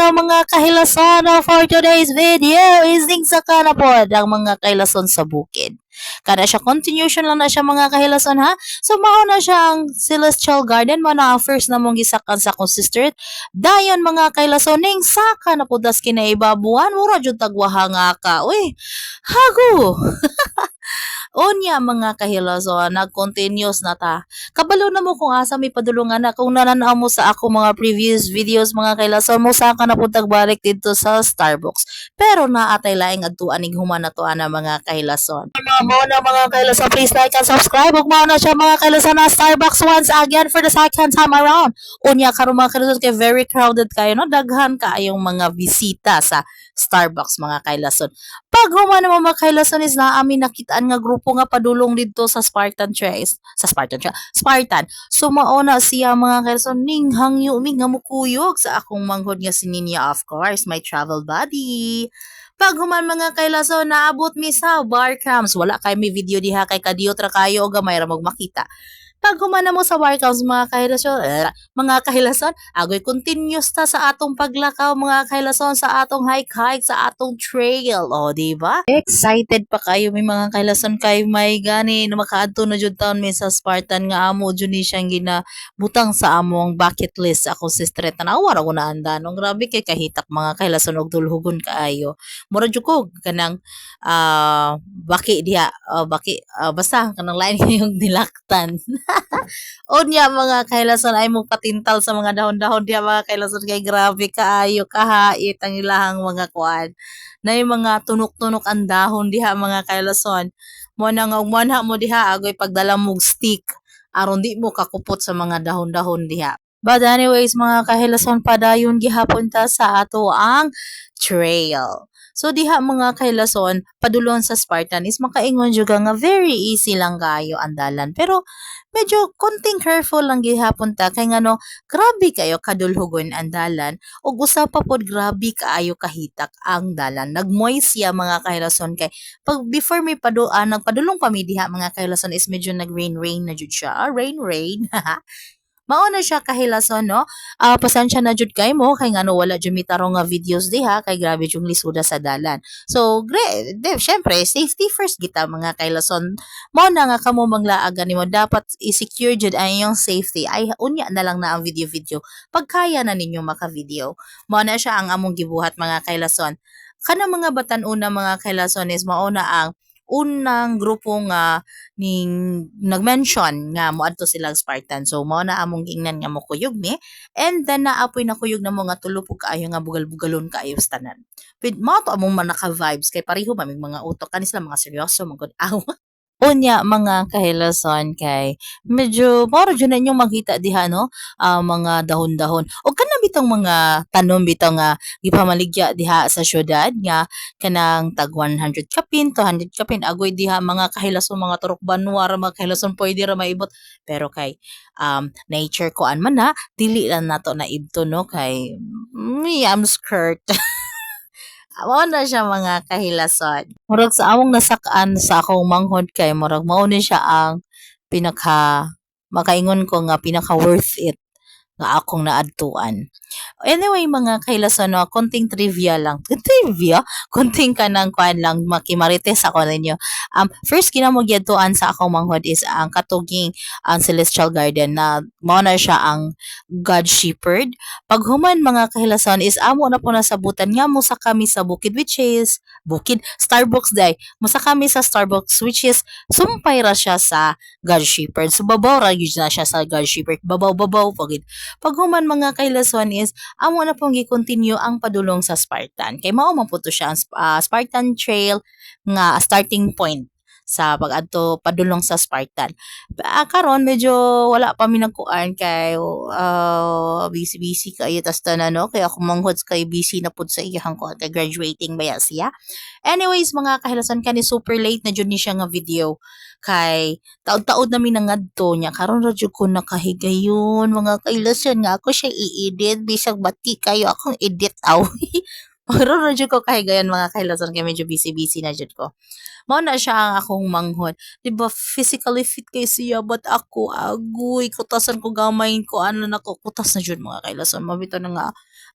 mga kahilason for today's video is sa kanapod ang mga kahilason sa bukid. Kada siya continuation lang na siya mga kahilason ha. So mao na siya ang Celestial Garden mo na first na mong gisakan sa akong sister. Dayon mga kahilason ning saka na pudas kinaibabuan mura jud tagwaha nga ka. Uy, hago. Unya mga kahilason, nag-continuous na ta. Kabalo na mo kung asa may padulungan na kung nananaw mo sa ako mga previous videos mga kahilason mo sa ka na puntag balik dito sa Starbucks. Pero naatay laing adtuan ning human na to ana mga kahilason. Mo na mga kahilason, please like and subscribe. Ug mao na siya mga kahilason na Starbucks once again for the second time around. Unya karon mga kahilason kay very crowded kayo no, daghan kaayong mga bisita sa Starbucks mga kahilason. Pag human naman mga kahilason is na amin nakitaan nga grupo nga padulong dito sa Spartan Trace. Sa Spartan siya. Spartan. So mauna siya mga kahilason ning hangyo mi nga mukuyog sa akong manghod nga si Ninya, of course, my travel buddy. Pag human mga kahilason naabot mi sa bar camps, wala kay may video diha kay kadiyot ra kayo o gamay ra magmakita. Pag humana mo sa workouts mga kahilason, agoy continuous ta sa atong paglakaw mga kahilason sa atong hike sa atong trail. O, di ba? Excited pa kayo may mga kahilason kay may gani na makaadto na jud taon mi sa Spartan nga amo jud ni siyang ginabutang sa among bucket list ako sister tanawa ra ko na anda nung grabe kay kahitak mga kahilason og dulhugon kaayo. Mura jud ko kanang baki diha basta kanang lain yung nilaktan. Unya mga kahilason ay mo patintal sa mga dahon-dahon diha mga kahilason kay grabe kaayo kahait ang ilahang mga kuan. Na yung mga tunok-tunok ang dahon diha mga kahilason. Mo na nga umana mo diha agoy pagdala mog stick aron di mo kakupot sa mga dahon-dahon diha. But anyways mga kahilason padayon gihapon ta sa ato ang trail. So diha mga kahilason padulong sa Spartan is makaingon jud nga very easy lang kayo ang dalan. Pero medyo konting careful lang gihapon ta kay ngano grabe kayo kadulhugon ang dalan ug usa pa pod grabe kaayo kahitak ang dalan. Nagmoist siya mga kahilason kay pag before may nagpadulong pa mi diha mga kahilason is medyo nag-rain na jud siya. Rain. Mao na siya kahilason no. Pasensya na jud kay mo kay ngano wala jud mi tarong nga videos diha kay grabe jud lisuda sa dalan. So syempre safety first kita mga kahilason. Mao na nga kamo manglaagan nimo dapat i-secure jud ang iyong safety. Ay unya na lang na ang video pagkaya na ninyo maka-video. Mao na siya ang among gibuhat mga kahilason. Kanang mga batan-una mga kahilason is mao na ang unang grupo nga ning nag-mention nga moadto silang Spartan. So mao na among ingnan nga mo kuyog mi and then naapoy na kuyog na mo nga tulo po kaayo nga bugal-bugalon kaayo sa tanan. With mao to among manaka vibes kay pareho mamig mga utok kanis lang mga seryoso magud aw. Unya mga kahilason kay medyo moro jud na inyong makita diha no, mga dahon-dahon o kanang bitong mga tanom bitaw nga gipamaligya diha sa syudad nga kanang tag 100 kapin, 200 kapin agoy diha mga kahilason mga turok banwa ra mga kahilason pwede ra maibot pero kay nature ko man na dili lang nato na ibto no kay me I'm skirt. Mao na siya mga kahilason. Murag sa among nasak-an sa akong manghod kay murag mao ni siya ang pinaka makaingon ko nga pinaka worth it nga akong naadtuan. Anyway mga kahilason no, konting trivia lang. Trivia? Konting kanang kuan lang makimarites ako ninyo. First kinamogyadtuan sa akong manghod is ang katuging ang Celestial Garden na mao na siya ang God Shepherd. Pag human mga kahilason is amo na po nasabutan nga mo sa kami sa bukid which is bukid Starbucks day. Mo sa kami sa Starbucks which is sumpay ra siya sa God Shepherd. So babaw ra gyud na siya sa God Shepherd. Babaw pagid. Pag human mga kahilason is amo na pong gi-continue ang padulong sa Spartan. Kay mao man po to siya ang Spartan Trail nga starting point sa pag-adto padulong sa Spartan. Karon medyo wala pa mi nagkuan kay busy kayo tas tanan no kay ako manghod kay busy na pud sa iyang kuan kay graduating ba siya. Anyways mga kahilason kani super late na jud ni siya nga video kay taod-taod namin nangadto niya karon ra jud ko nakahigayon mga kahilason nga ako siya i-edit bisag bati kayo akong edit aw. Pero na jud ko kahigayon mga kahilason kay medyo busy-busy na jud ko. Mao na siya ang akong manghod. 'Di ba physically fit kay siya but ako agoy kutasan ko gamay ko ano na ko kutas na jud mga kailason. Mabitaw na nga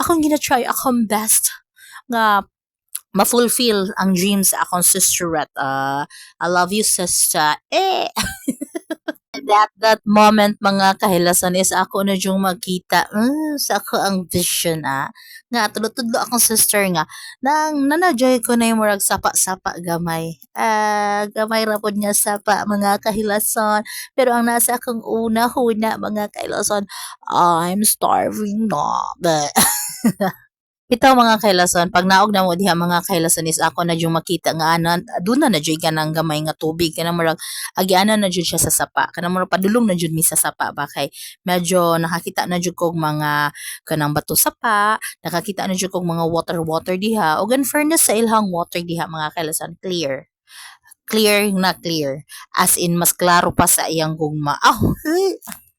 akong gina-try akong best nga ma-fulfill ang dreams sa akong sisterette. I love you sister. That moment mga kahilason is ako na yung magkita sa ako ang vision nga tudlo-tudlo akong sister nga nang nanajoy ko na yung murag sapa-sapa gamay gamay ra pod nga sapa mga kahilason pero ang nasa akong una-huna mga kahilason I'm starving na but Bitaw mga kailason, pag naog na mo diha mga kailason is ako na yung makita nga anan, aduna na jud kanang gamay nga tubig kanang murag agianan na jud siya sa sapa. Kanang murag padulong na jud mi sa sapa ba kay medyo nakakita na jud kog mga kanang bato sapa, nakakita na jud kog mga water diha. Ug in fairness sa ilhang water diha mga kailason, clear. Clear na clear. As in mas klaro pa sa iyang gugma.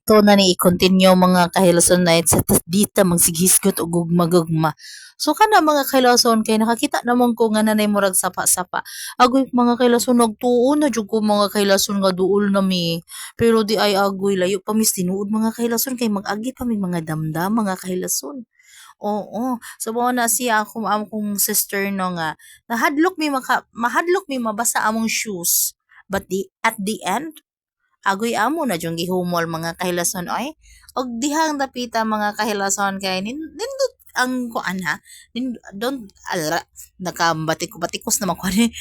To na ni i-continue mga kahilason na sa dita magsigisgot og gugma-gugma. So kana mga kailason kay nakakita namon ko nga nanay murag sapa-sapa. Agoy mga kailason nagtuo na jud ko mga kailason nga duol na mi. Pero di ay agoy layo pa mi tinuod mga kailason kay mag-agi pa mi mga damdam mga kailason. Oo, so mao na siya akong sister no nga mahadlok mi mabasa among shoes. But at the end agoy amo na jung gihumol mga kahilason oy og dihang dapita mga kahilason kay nindot ang kuan don't batikos naman kuan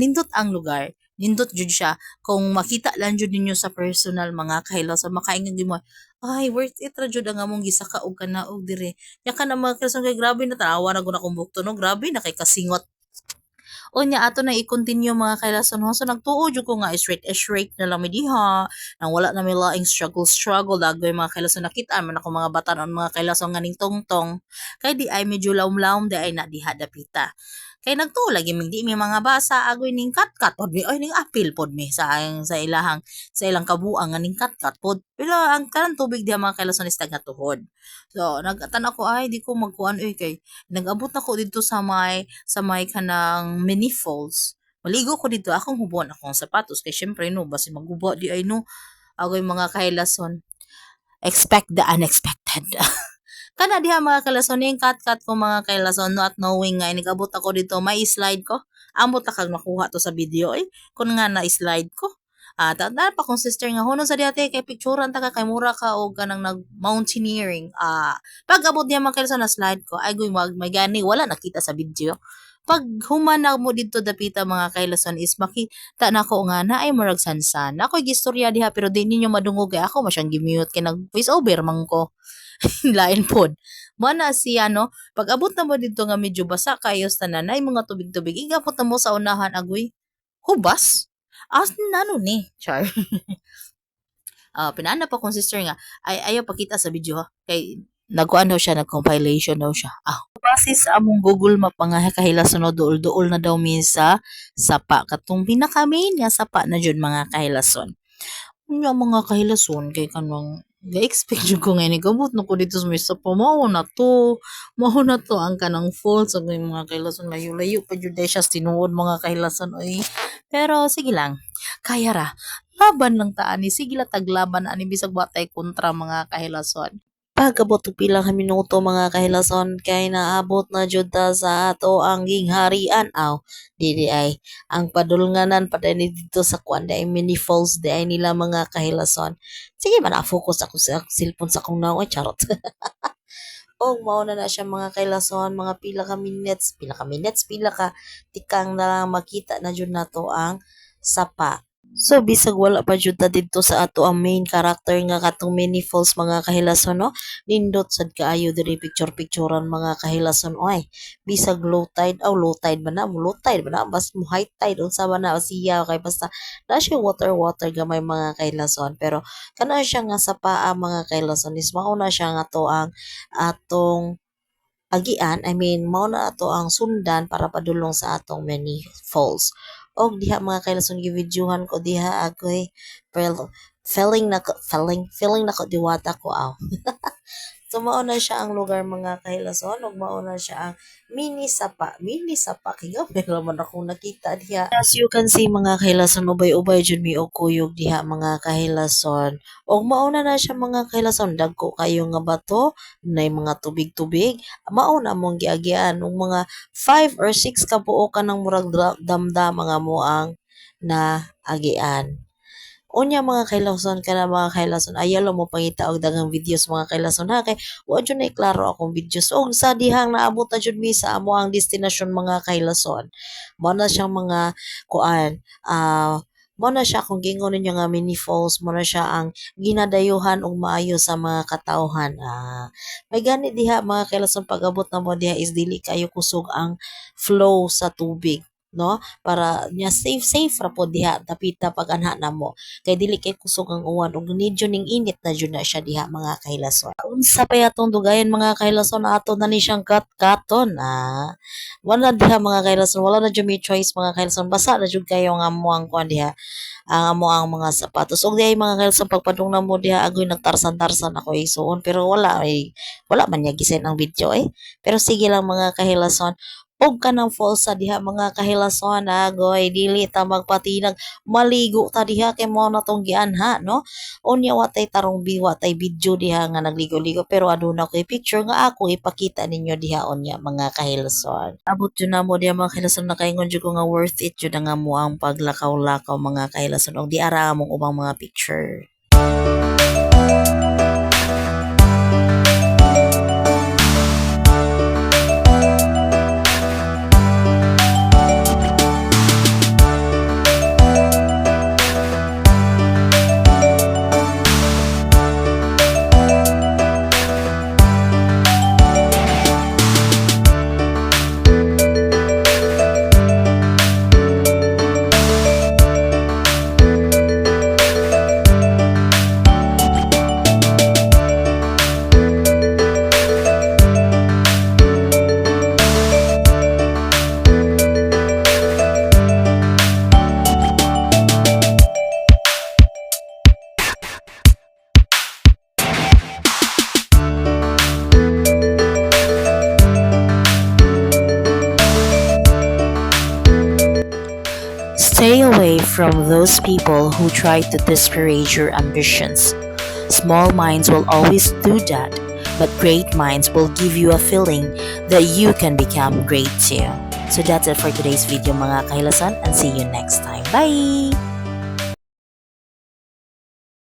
nindot ang lugar nindot jud siya kung makita lang jud ninyo sa personal mga kahilason makaingon gyud mo ay worth it ra jud ang among gisaka og kanaog dire nya ka na mga kahilason kay grabe na tanawa na gud akong bukto no grabe na kay kasingot Unya ato na i-continue mga kailason ho. So nagtuo jud ko nga straight na lang mi diha. Nang wala na mi laing struggle dagoy mga kailason nakita man ako mga batanon mga kailason nga ning tongtong. Kay di ay medyo lawom-lawom di ay na diha dapita. Kay nagtuo lagi mi di mi mga basa agoy ning kat pod mi oy ning apil pod mi sa ilang kabuang nga ning kat pod. Pero ang kanang tubig diha mga kailason is tuhod. So nagatan ako ay di ko magkuan kay nag-abot na ko dito sa may kanang mini falls. Maligo ko dito, akong hubuan akong sapatos. Kaya syempre, no, basi maghubo di ay no. Agoy mga kahilason. Expect the unexpected. Kana diha mga kailason, yung cut ko mga kailason, not knowing nga, nag-abot ako dito, may slide ko. Amot na kag nakuha to sa video, kung nga na-slide ko. Tanda pa kong sister nga hunon sa diate kay picturean ta ka kay mura ka o kanang nag mountaineering. Pag abot niya man sa na slide ko, ay may gani wala nakita sa video. Pag humana mo dito dapita mga kailason is makita na ko nga na ay murag sansan. Ako gistorya diha pero di ninyo madungog kay ako masyang gimute kay nag voice over man ko. Lain pod. Mana siya no, pag abot na mo dito nga medyo basa kayo tanan ay mga tubig-tubig. Igapot na mo sa unahan agoy. Hubas? Ano ni? Char. Pinana pa kong sister nga, ayaw pakita sa video ha. Kay, nagkuhan daw siya, nag-compilation daw siya. Base sa among Google Map nga kahilason no, duol na daw mi sa sapa. Katong pinaka-main nga sapa na jud mga kahilason. Unya mga kahilason, kay kanang ga-expect jud ko ngayon, gamot na ko dito sa may sapa. Mao na to, ang kanang falls. Ang mga kahilason, layo-layo pa jud siya tinuod mga kahilason. Oy. Pero sige lang, kaya ra. Laban lang ta ani sige la taglaban ani bisag watay kontra mga kahilason. Pagabot og pila ka minuto mga kahilason kay naabot na jud ta sa ato ang gingharian dili ay ang padulnganan pa ni dito sa kwan ay mini falls di ay nila mga kahilason. Sige man focus ako sa cellphone sa akong naoy charot. Og mao na siya mga kailason, mga pila ka tikang na lang makita na jud nato ang sapa. So bisag wala pa jud ta didto sa ato ang main character nga katong mini falls mga kahilason no. Nindot sad kaayo diri picturean mga kahilason oy. Bisag low tide ba na bas mo high tide unsa ba na siya kay basta na siya water gamay mga kahilason pero kana siya nga sapa ang mga kahilason is mao na siya nga to ang atong agian, mao na ato ang sundan para padulong sa atong mini falls. Og diha mga kailason gi-videohan ko diha agoy pero feeling na ko diwata ko So mao na siya ang lugar mga kahilason, ug mao na siya ang mini sapa kiga pero man akong nakita diha. As you can see mga kahilason, ubay-ubay jud mi og kuyog diha mga kahilason. Og mao na siya mga kahilason, dagko kayo nga bato, nay mga tubig-tubig. Mao na mong giagian og mga 5 or 6 ka buo ka ng murag damdam mga muang na agian. Unya mga kailason kana mga kailason ayaw lang mo pangita og daghang videos mga kailason ha kay wa jud na klaro akong videos og sa dihang naabot na jud mi sa amo ang destinasyon mga kailason. Mao na siyang mga kuan mo na siya kung gingon ninyo nga mini falls, mo na siya ang ginadayuhan og maayo sa mga katawhan. May gani diha mga kailason pag-abot na mo diha is dili kayo kusog ang flow sa tubig, no, para nya safe ra po diha tapita pag anha na mo kay dili kay kusog ang uwan ug medyo ning init na jud na siya diha mga kailason. Unsa pa atong dugayan mga kailason ato na ni siyang katon wala diha mga kailason, wala na jud may choice mga kailason, basa na jud kayo nga mo ang kuan diha ang amo ang mga sapatos ug diha mga kailason pagpadung na mo diha agoy nagtarsan-tarsan ako isuon pero wala man niya gisin ang video pero sige lang mga kahilason og kanang falls sa diha mga kahilason agoy dili ta magpatinag maligo ta diha kay mo na tong gianha no. Unya watay tarong biwa tay video diha nga nagligo-ligo pero aduna ko picture nga ako ipakita ninyo diha unya mga kahilason. Abot jud na mo diha mga kahilason, nakaingon jud ko nga worth it jud nga mo ang paglakaw-lakaw mga kahilason og di ara among ubang mga picture. Stay away from those people who try to discourage your ambitions. Small minds will always do that, but great minds will give you a feeling that you can become great too. So that's it for today's video mga kahilason, and see you next time. Bye!